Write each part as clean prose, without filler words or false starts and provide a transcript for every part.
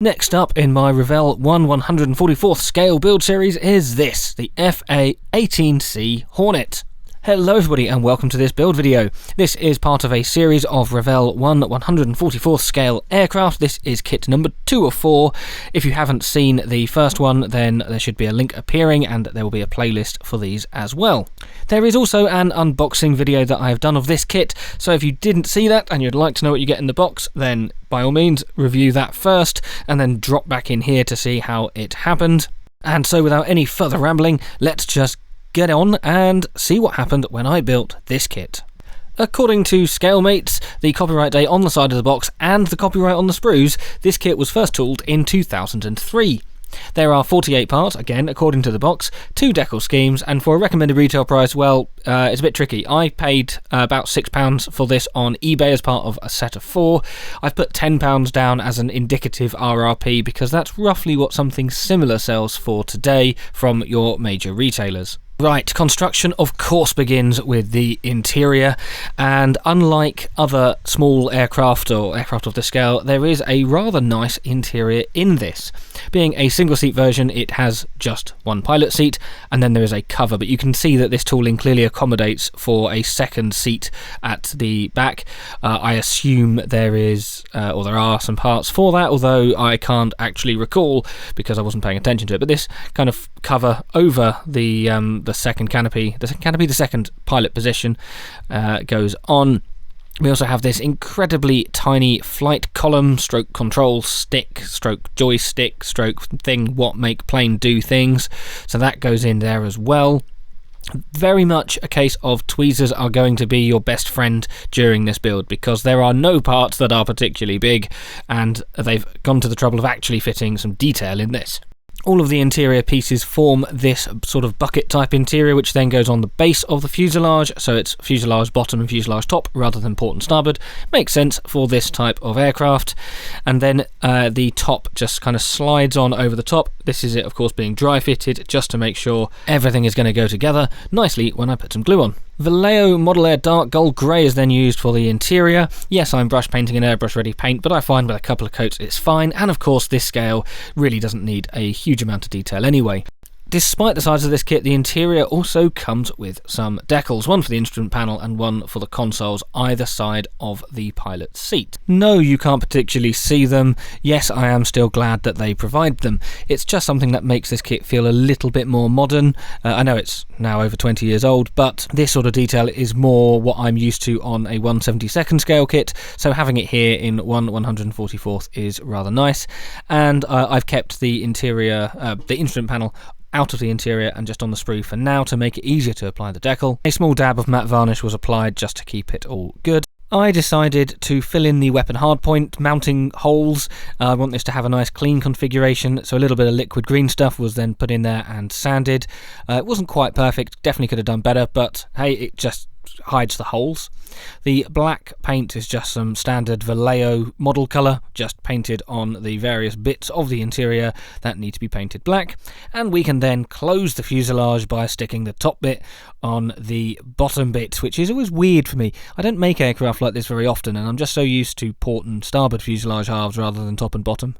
Next up in my Revell 1/144th scale build series is this, the A-18C Hornet. Hello everybody and welcome to this build video. This is part of a series of Revell 1/144th scale aircraft. This is kit number 2 of 4. If you haven't seen the first one, then there should be a link appearing and there will be a playlist for these as well. There is also an unboxing video that I have done of this kit, so if you didn't see that and you'd like to know what you get in the box, then by all means review that first and then drop back in here to see how it happened. And so without any further rambling, let's just get on and see what happened when I built this kit. According to ScaleMates, the copyright date on the side of the box and the copyright on the sprues, this kit was first tooled in 2003. There are 48 parts, again according to the box, 2 decal schemes, and for a recommended retail price, well, it's a bit tricky. I paid about £6 for this on eBay as part of a set of 4. I've put £10 down as an indicative RRP because that's roughly what something similar sells for today from your major retailers. Right, construction of course begins with the interior, and unlike other small aircraft or aircraft of this scale, there is a rather nice interior in this. Being a single seat version, it has just one pilot seat and then there is a cover, but you can see that this tooling clearly accommodates for a second seat at the back. I assume there is, or there are some parts for that, although I can't actually recall because I wasn't paying attention to it, but this kind of cover over the second canopy, the second pilot position goes on. We also have this incredibly tiny flight column, stroke control stick, stroke joystick, stroke thing, what make plane do things. So that goes in there as well. Very much a case of tweezers are going to be your best friend during this build because there are no parts that are particularly big and they've gone to the trouble of actually fitting some detail in this. All of the interior pieces form this sort of bucket type interior, which then goes on the base of the fuselage, so it's fuselage bottom and fuselage top rather than port and starboard. Makes sense for this type of aircraft. And then the top just kind of slides on over the top. This is it, of course, being dry fitted just to make sure everything is going to go together nicely when I put some glue on. Vallejo Model Air Dark Gold Grey is then used for the interior. Yes, I'm brush painting an airbrush ready paint, but I find with a couple of coats it's fine, and of course this scale really doesn't need a huge amount of detail anyway. Despite the size of this kit, the interior also comes with some decals, one for the instrument panel and one for the consoles either side of the pilot's seat. No, you can't particularly see them. Yes, I am still glad that they provide them. It's just something that makes this kit feel a little bit more modern. I know it's now over 20 years old, but this sort of detail is more what I'm used to on a 1/72nd scale kit, so having it here in 1/144th is rather nice. And I've kept the interior, the instrument panel out of the interior and just on the sprue for now to make it easier to apply the decal. A small dab of matte varnish was applied just to keep it all good. I decided to fill in the weapon hardpoint mounting holes. I want this to have a nice clean configuration, so a little bit of liquid green stuff was then put in there and sanded. It wasn't quite perfect, definitely could have done better, but hey, it just hides the holes. The black paint is just some standard Vallejo model colour, just painted on the various bits of the interior that need to be painted black, and we can then close the fuselage by sticking the top bit on the bottom bit, which is always weird for me. I don't make aircraft like this very often, and I'm just so used to port and starboard fuselage halves rather than top and bottom.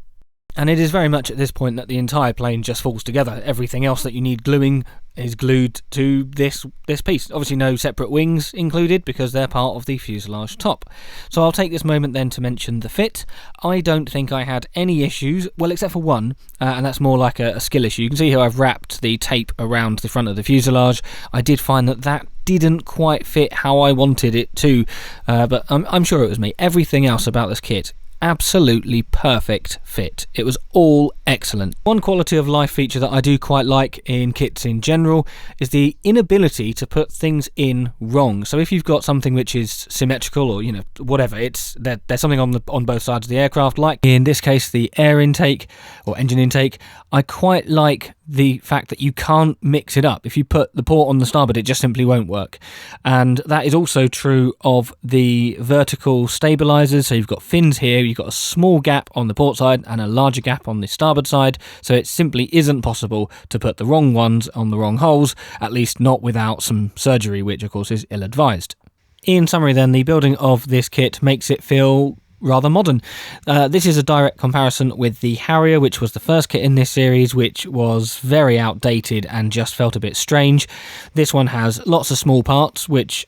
And it is very much at this point that the entire plane just falls together. Everything else that you need gluing is glued to this piece. Obviously no separate wings included because they're part of the fuselage top. So I'll take this moment then to mention the fit. I don't think I had any issues, well except for one, and that's more like a skill issue. You can see how I've wrapped the tape around the front of the fuselage. I did find that didn't quite fit how I wanted it to, but I'm sure it was me. Everything else about this kit, absolutely perfect fit. It was all excellent. One quality of life feature that I do quite like in kits in general is the inability to put things in wrong. So if you've got something which is symmetrical or, you know, whatever, there's something on both sides of the aircraft, like in this case the air intake or engine intake, I quite like the fact that you can't mix it up. If you put the port on the starboard, it just simply won't work. And that is also true of the vertical stabilizers. So you've got fins here, you've got a small gap on the port side and a larger gap on the starboard side. So it simply isn't possible to put the wrong ones on the wrong holes, at least not without some surgery, which of course is ill-advised. In summary then, the building of this kit makes it feel rather modern. This is a direct comparison with the Harrier, which was the first kit in this series, which was very outdated and just felt a bit strange. This one has lots of small parts, which,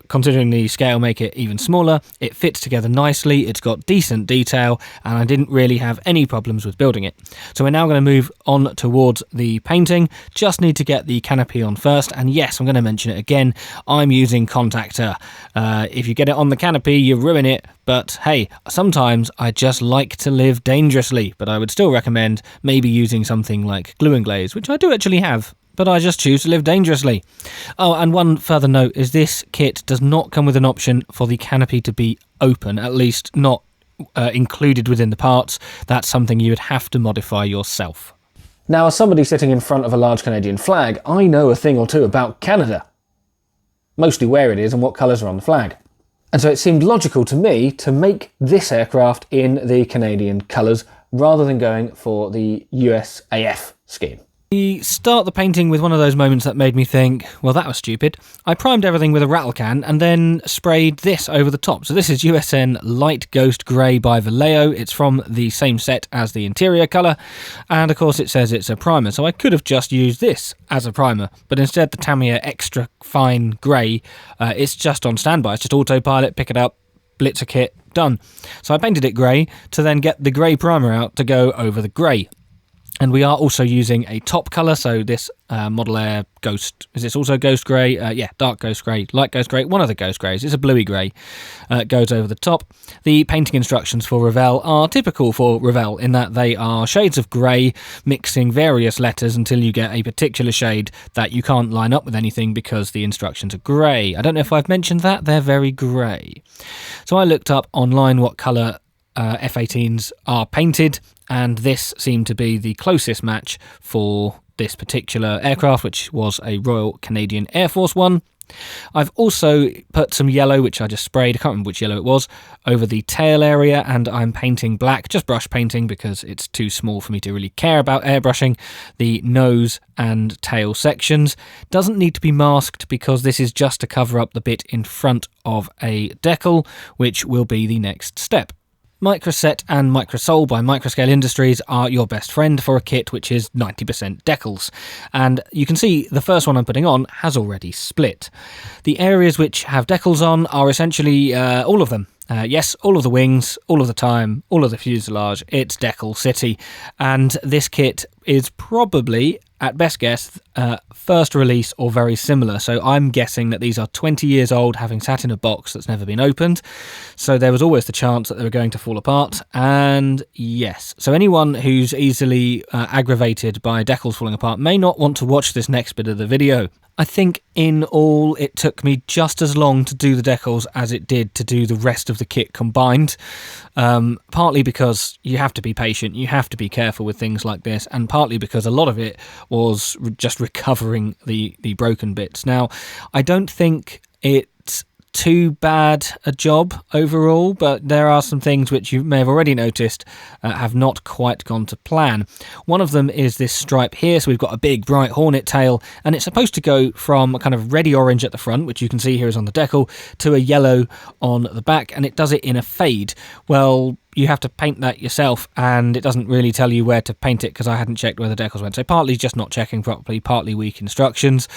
considering the scale, make it even smaller. It fits together nicely, it's got decent detail, and I didn't really have any problems with building it. So we're now going to move on towards the painting. Just need to get the canopy on first, and yes, I'm going to mention it again, I'm using contactor. If you get it on the canopy, you ruin it. But hey, sometimes I just like to live dangerously, but I would still recommend maybe using something like glue and glaze, which I do actually have, but I just choose to live dangerously. Oh, and one further note is this kit does not come with an option for the canopy to be open, at least not included within the parts. That's something you would have to modify yourself. Now, as somebody sitting in front of a large Canadian flag, I know a thing or two about Canada. Mostly where it is and what colours are on the flag. And so it seemed logical to me to make this aircraft in the Canadian colours rather than going for the USAF scheme. We start the painting with one of those moments that made me think, well, that was stupid. I primed everything with a rattle can and then sprayed this over the top. So this is USN Light Ghost Grey by Vallejo. It's from the same set as the interior colour. And of course it says it's a primer. So I could have just used this as a primer. But instead the Tamiya Extra Fine Grey, it's just on standby. It's just autopilot, pick it up, blitzer kit, done. So I painted it grey to then get the grey primer out to go over the grey. And we are also using a top colour, so this Model Air Ghost, is this also Ghost Grey? Yeah, Dark Ghost Grey, Light Ghost Grey, one of the Ghost Greys. It's a bluey grey, goes over the top. The painting instructions for Revell are typical for Revell in that they are shades of grey, mixing various letters until you get a particular shade that you can't line up with anything because the instructions are grey. I don't know if I've mentioned that, they're very grey. So I looked up online what colour F-18s are painted, and this seemed to be the closest match for this particular aircraft, which was a Royal Canadian Air Force one. I've also put some yellow, which I just sprayed, I can't remember which yellow it was, over the tail area, and I'm painting black, just brush painting because it's too small for me to really care about airbrushing the nose and tail sections. Doesn't need to be masked because this is just to cover up the bit in front of a decal, which will be the next step. Microset and Microsole by Microscale Industries are your best friend for a kit which is 90% decals. And you can see the first one I'm putting on has already split. The areas which have decals on are essentially all of them. Yes, all of the wings, all of the time, all of the fuselage, it's Decal City. And this kit is probably, at best guess, first release or very similar. So I'm guessing that these are 20 years old, having sat in a box that's never been opened. So there was always the chance that they were going to fall apart. And yes, so anyone who's easily aggravated by decals falling apart may not want to watch this next bit of the video. I think in all it took me just as long to do the decals as it did to do the rest of the kit combined. Partly because you have to be patient, you have to be careful with things like this, and partly because a lot of it was just recovering the broken bits. Now, I don't think it's too bad a job overall, but there are some things which you may have already noticed have not quite gone to plan. One of them is this stripe here, so we've got a big bright Hornet tail, and it's supposed to go from a kind of reddy orange at the front, which you can see here is on the decal, to a yellow on the back, and it does it in a fade. Well, you have to paint that yourself, and it doesn't really tell you where to paint it because I hadn't checked where the decals went. So partly just not checking properly, partly weak instructions.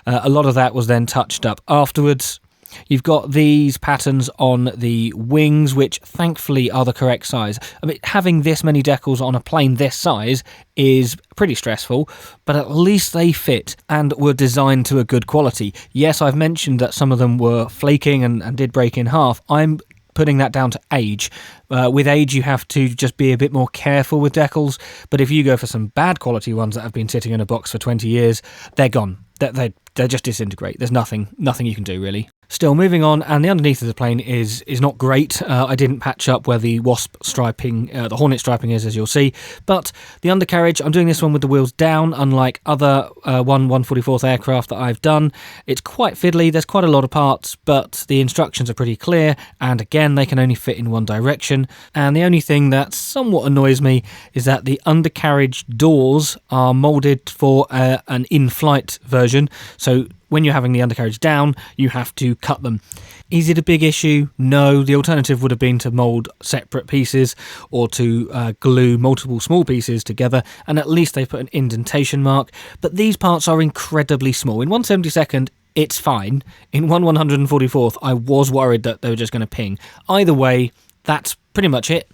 A lot of that was then touched up afterwards. You've got these patterns on the wings, which thankfully are the correct size. I mean, having this many decals on a plane this size is pretty stressful, but at least they fit and were designed to a good quality. Yes, I've mentioned that some of them were flaking and did break in half. I'm putting that down to age. With age, you have to just be a bit more careful with decals, but if you go for some bad quality ones that have been sitting in a box for 20 years, they're gone. They just disintegrate. There's nothing you can do, really. Still, moving on, and the underneath of the plane is not great. I didn't patch up where the Wasp striping, the Hornet striping is, as you'll see, but the undercarriage, I'm doing this one with the wheels down, unlike other 1/144th aircraft that I've done. It's quite fiddly, there's quite a lot of parts, but the instructions are pretty clear, and again, they can only fit in one direction, and the only thing that somewhat annoys me is that the undercarriage doors are moulded for an in-flight version, so when you're having the undercarriage down, you have to cut them. Is it a big issue? No. The alternative would have been to mould separate pieces or to glue multiple small pieces together, and at least they put an indentation mark. But these parts are incredibly small. In 1/72nd, it's fine. In 1/144th, I was worried that they were just going to ping. Either way, that's pretty much it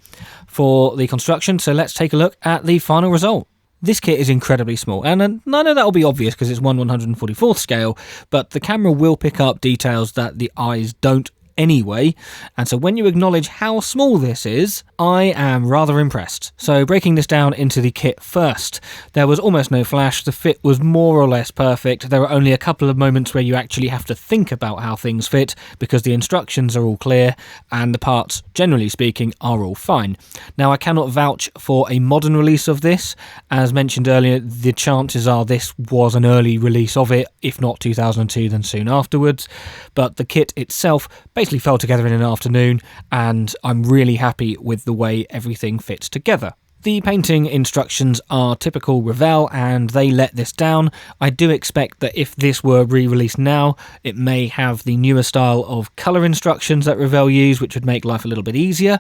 for the construction, so let's take a look at the final result. This kit is incredibly small, and I know that'll be obvious because it's 1/144th scale, but the camera will pick up details that the eyes don't anyway, and so when you acknowledge how small this is, I am rather impressed. So breaking this down into the kit first, there was almost no flash, the fit was more or less perfect, there were only a couple of moments where you actually have to think about how things fit because the instructions are all clear and the parts, generally speaking, are all fine. Now I cannot vouch for a modern release of this, as mentioned earlier, the chances are this was an early release of it, if not 2002 then soon afterwards, but the kit itself basically fell together in an afternoon, and I'm really happy with the way everything fits together. The painting instructions are typical Revell, and they let this down. I do expect that if this were re-released now, it may have the newer style of colour instructions that Revell use, which would make life a little bit easier.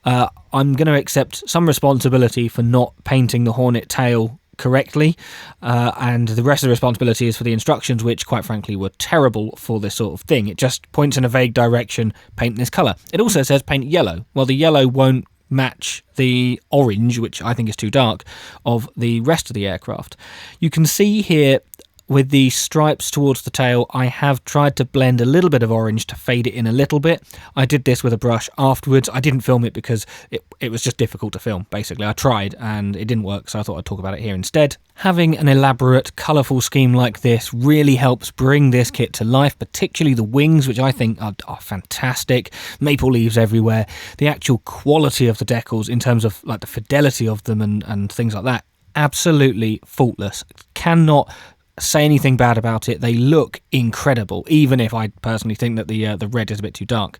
I'm going to accept some responsibility for not painting the Hornet tail correctly, and the rest of the responsibility is for the instructions, which quite frankly were terrible for this sort of thing. It just points in a vague direction, paint this colour. It also says paint yellow. Well, the yellow won't match the orange, which I think is too dark, of the rest of the aircraft. You can see here with the stripes towards the tail, I have tried to blend a little bit of orange to fade it in a little bit. I did this with a brush afterwards. I didn't film it because it was just difficult to film, basically. I tried and it didn't work, so I thought I'd talk about it here instead. Having an elaborate, colourful scheme like this really helps bring this kit to life, particularly the wings, which I think are fantastic. Maple leaves everywhere. The actual quality of the decals in terms of like the fidelity of them and things like that, absolutely faultless. Cannot say anything bad about it. They look incredible, even if I personally think that the red is a bit too dark.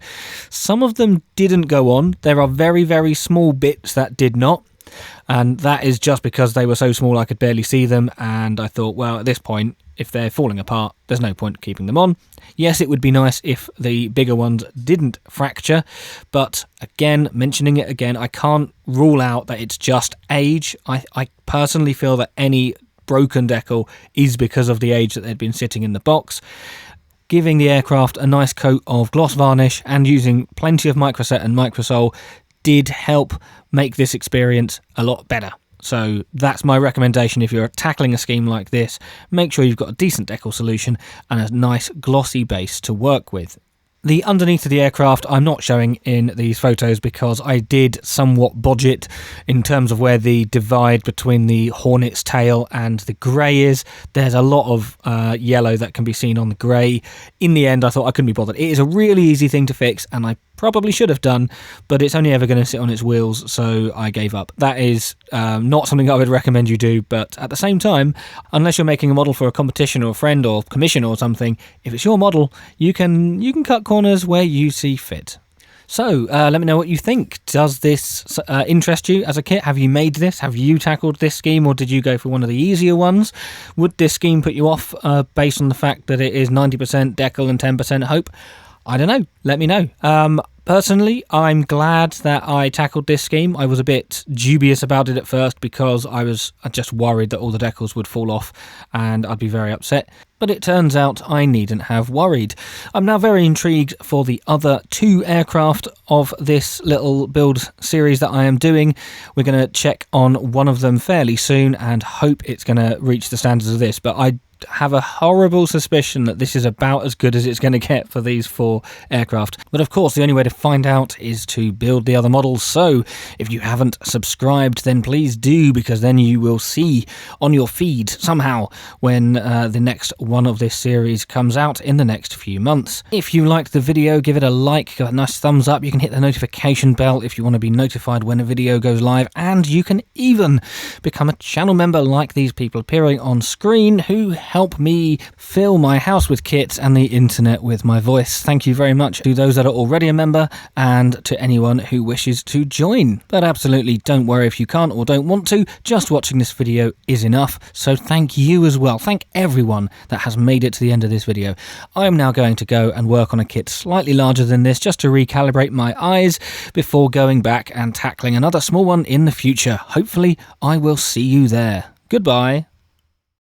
Some of them didn't go on. There are very, very small bits that did not, and that is just because they were so small I could barely see them, and I thought, well, at this point, if they're falling apart, there's no point keeping them on. Yes, it would be nice if the bigger ones didn't fracture, but again, mentioning it again, I can't rule out that it's just age. I personally feel that any broken decal is because of the age that they'd been sitting in the box. Giving the aircraft a nice coat of gloss varnish and using plenty of microset and microsole did help make this experience a lot better. So that's my recommendation. If you're tackling a scheme like this, make sure you've got a decent decal solution and a nice glossy base to work with. The underneath of the aircraft I'm not showing in these photos because I did somewhat bodge it in terms of where the divide between the Hornet's tail and the grey is. There's a lot of yellow that can be seen on the grey. In the end, I thought I couldn't be bothered. It is a really easy thing to fix, and I probably should have done, but it's only ever going to sit on its wheels, so I gave up. That is not something I would recommend you do, but at the same time, unless you're making a model for a competition or a friend or commission or something, if it's your model, you can cut corners where you see fit. So, let me know what you think. Does this interest you as a kit? Have you made this? Have you tackled this scheme, or did you go for one of the easier ones? Would this scheme put you off based on the fact that it is 90% decal and 10% hope? I don't know. Let me know. Personally, I'm glad that I tackled this scheme. I was a bit dubious about it at first because I was just worried that all the decals would fall off and I'd be very upset. But it turns out I needn't have worried. I'm now very intrigued for the other two aircraft of this little build series that I am doing. We're going to check on one of them fairly soon and hope it's going to reach the standards of this. But I have a horrible suspicion that this is about as good as it's going to get for these four aircraft. But of course, the only way to find out is to build the other models. So if you haven't subscribed, then please do, because then you will see on your feed somehow when the next one of this series comes out in the next few months. If you liked the video, give it a like, give it a nice thumbs up. You can hit the notification bell if you want to be notified when a video goes live, and you can even become a channel member like these people appearing on screen who help me fill my house with kits and the internet with my voice. Thank you very much to those that are already a member and to anyone who wishes to join. But absolutely don't worry if you can't or don't want to, just watching this video is enough. So thank you as well. Thank everyone that has made it to the end of this video. I am now going to go and work on a kit slightly larger than this just to recalibrate my eyes before going back and tackling another small one in the future. Hopefully I will see you there. Goodbye.